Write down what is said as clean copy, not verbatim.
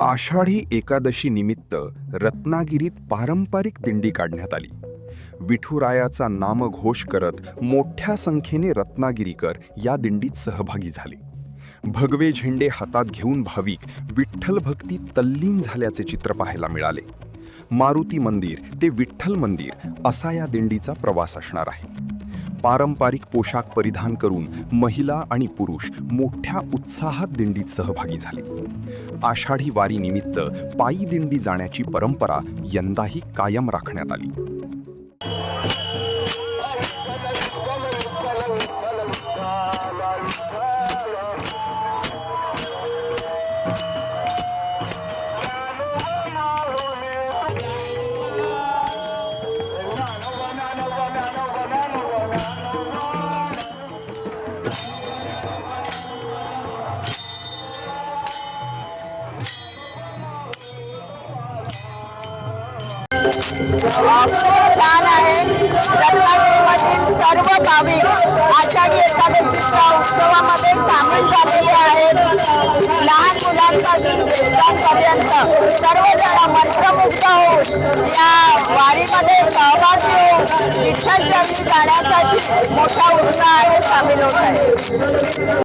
आषाढी एकादशी निमित्त रत्नागिरीत पारंपरिक दिंडी काढण्यात आली। विठुरायाचा नामघोष करत मोठ्या संख्येने रत्नागिरीकर या दिंडीत सहभागी झाले। भगवे झेंडे हातात घेऊन भाविक विठ्ठल भक्तीत तल्लीन झाल्याचे चित्र पाहायला मिळाले। मारुती मंदिर ते विठ्ठल मंदिर असा या दिंडीचा प्रवास असणार आहे। पारंपरिक पोशाख परिधान करून महिला आणि पुरुष मोठ्या उत्साहात दिंडीत सहभागी झाले। आषाढी वारी निमित्त पायी दिंडी जाण्याची परंपरा यंदाही कायम राखण्यात आली। छान आहे। रत्नागिरीमधील सर्व भाविक आषाढी एकादशीच्या उत्सवामध्ये सामील झालेले आहेत। लहान मुलांपासून ज्येष्ठांपर्यंत सर्वजण मंत्रमुग्ध होऊन या वारीमध्ये सहभागी होऊन विठ्ठल चरणी जाण्यासाठी मोठा उत्साहाने सामील होत आहेत।